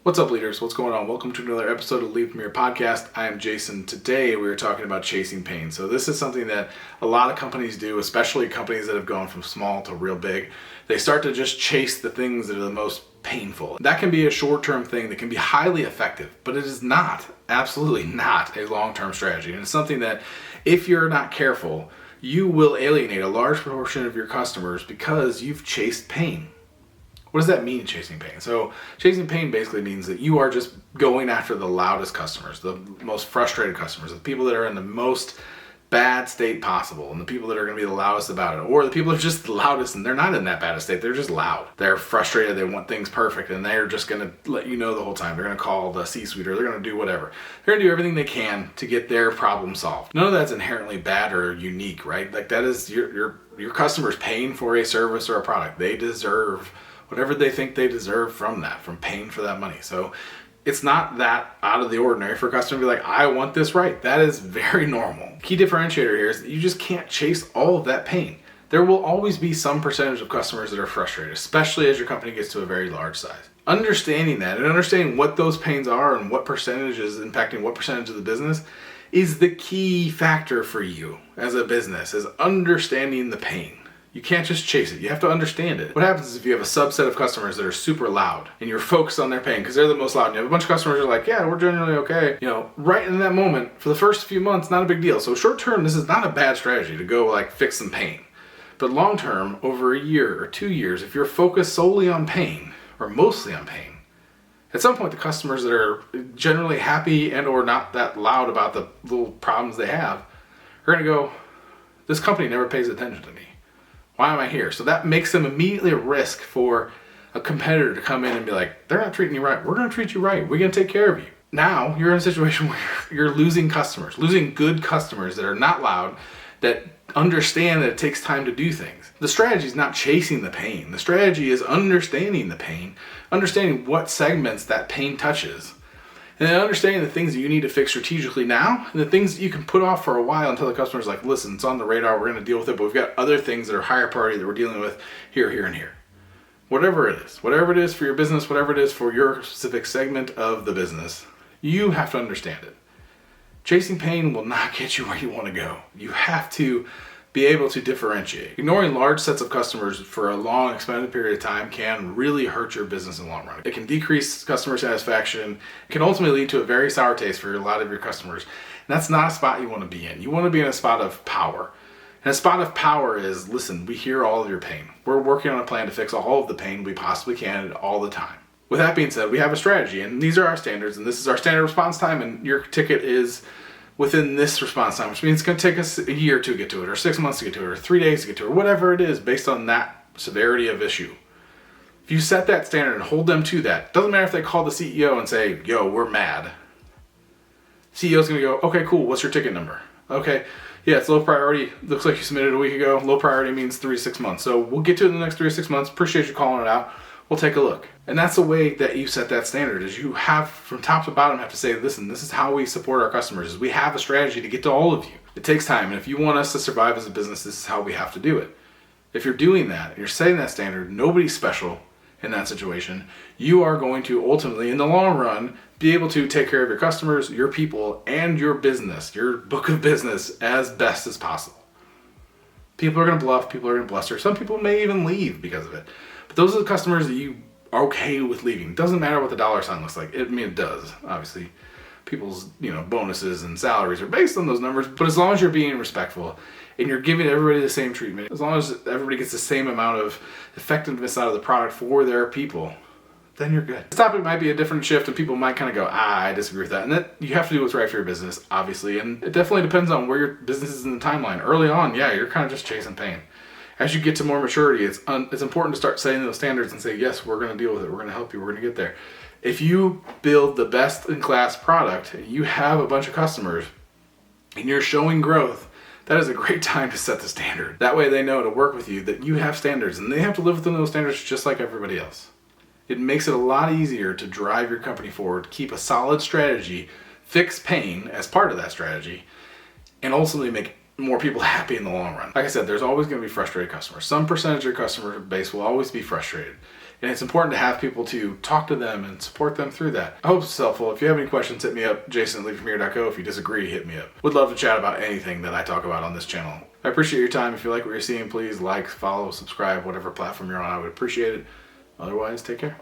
What's up, leaders? What's going on? Welcome to another episode of Lead From Your Podcast. I am Jason. Today we are talking about chasing pain. So this is something that a lot of companies do, especially companies that have gone from small to real big. They start to just chase the things that are the most painful. That can be a short-term thing that can be highly effective, but it is not, absolutely not a long-term strategy. And it's something that if you're not careful, you will alienate a large proportion of your customers because you've chased pain. What does that mean, chasing pain? So chasing pain basically means that you are just going after the loudest customers, the most frustrated customers, the people that are in the most bad state possible, and the people that are going to be the loudest about it, or the people that are just the loudest and they're not in that bad a state, they're just loud. They're frustrated, they want things perfect, and they're just going to let you know the whole time. They're going to call the C-suite, or they're going to do whatever. They're going to do everything they can to get their problem solved. None of that's inherently bad or unique, right? Like that is your customers paying for a service or a product. They deserve whatever they think they deserve from paying for that money. So it's not that out of the ordinary for a customer to be like, I want this right. That is very normal. Key differentiator here is that you just can't chase all of that pain. There will always be some percentage of customers that are frustrated, especially as your company gets to a very large size. Understanding that and understanding what those pains are and what percentage is impacting what percentage of the business is the key factor for you as a business, is understanding the pain. You can't just chase it. You have to understand it. What happens is if you have a subset of customers that are super loud and you're focused on their pain because they're the most loud, and you have a bunch of customers who are like, yeah, we're generally okay. Right in that moment, for the first few months, not a big deal. So short term, this is not a bad strategy to go like fix some pain. But long term, over a year or 2 years, if you're focused solely on pain or mostly on pain, at some point the customers that are generally happy and or not that loud about the little problems they have are gonna go, this company never pays attention to me. Why am I here? So that makes them immediately a risk for a competitor to come in and be like, they're not treating you right. We're going to treat you right. We're going to take care of you. Now you're in a situation where you're losing customers, losing good customers that are not loud, that understand that it takes time to do things. The strategy is not chasing the pain. The strategy is understanding the pain, understanding what segments that pain touches, and then understanding the things that you need to fix strategically now, and the things that you can put off for a while until the customer's like, listen, it's on the radar, we're going to deal with it, but we've got other things that are higher priority that we're dealing with here, and here. Whatever it is for your business, whatever it is for your specific segment of the business, you have to understand it. Chasing pain will not get you where you want to go. You have to be able to differentiate. Ignoring large sets of customers for a long, extended period of time can really hurt your business in the long run. It can decrease customer satisfaction. It can ultimately lead to a very sour taste for a lot of your customers. And that's not a spot you want to be in. You want to be in a spot of power. And a spot of power is, listen, we hear all of your pain. We're working on a plan to fix all of the pain we possibly can all the time. With that being said, we have a strategy, and these are our standards, and this is our standard response time, and your ticket is within this response time, which means it's going to take us a year to get to it, or 6 months to get to it, or 3 days to get to it, or whatever it is based on that severity of issue. If you set that standard and hold them to that, doesn't matter if they call the CEO and say, yo, we're mad. CEO's going to go, okay, cool, what's your ticket number? Okay, yeah, it's low priority. Looks like you submitted a week ago. Low priority means 3 to 6 months. So we'll get to it in the next 3 to 6 months. Appreciate you calling it out. We'll take a look. And that's the way that you set that standard, is you have from top to bottom have to say, listen, this is how we support our customers, is we have a strategy to get to all of you. It takes time. And if you want us to survive as a business, this is how we have to do it. If you're doing that, you're setting that standard, nobody's special in that situation, you are going to ultimately, in the long run, be able to take care of your customers, your people, and your business, your book of business as best as possible. People are going to bluff, people are going to bluster. Some people may even leave because of it. But those are the customers that you are okay with leaving. It doesn't matter what the dollar sign looks like. It does, obviously. People's bonuses and salaries are based on those numbers, but as long as you're being respectful and you're giving everybody the same treatment, as long as everybody gets the same amount of effectiveness out of the product for their people, then you're good. This topic might be a different shift, and people might kind of go, I disagree with that. And that you have to do what's right for your business, obviously. And it definitely depends on where your business is in the timeline. Early on, yeah, you're kind of just chasing pain. As you get to more maturity, it's important to start setting those standards and say, yes, we're going to deal with it. We're going to help you. We're going to get there. If you build the best in class product and you have a bunch of customers and you're showing growth, that is a great time to set the standard. That way they know to work with you that you have standards, and they have to live within those standards just like everybody else. It makes it a lot easier to drive your company forward, keep a solid strategy, fix pain as part of that strategy, and ultimately make more people happy in the long run. Like I said, there's always going to be frustrated customers. Some percentage of your customer base will always be frustrated. And it's important to have people to talk to them and support them through that. I hope it's helpful. If you have any questions, hit me up, jason@leapfromhere.co. If you disagree, hit me up. Would love to chat about anything that I talk about on this channel. I appreciate your time. If you like what you're seeing, please like, follow, subscribe, whatever platform you're on. I would appreciate it. Otherwise, take care.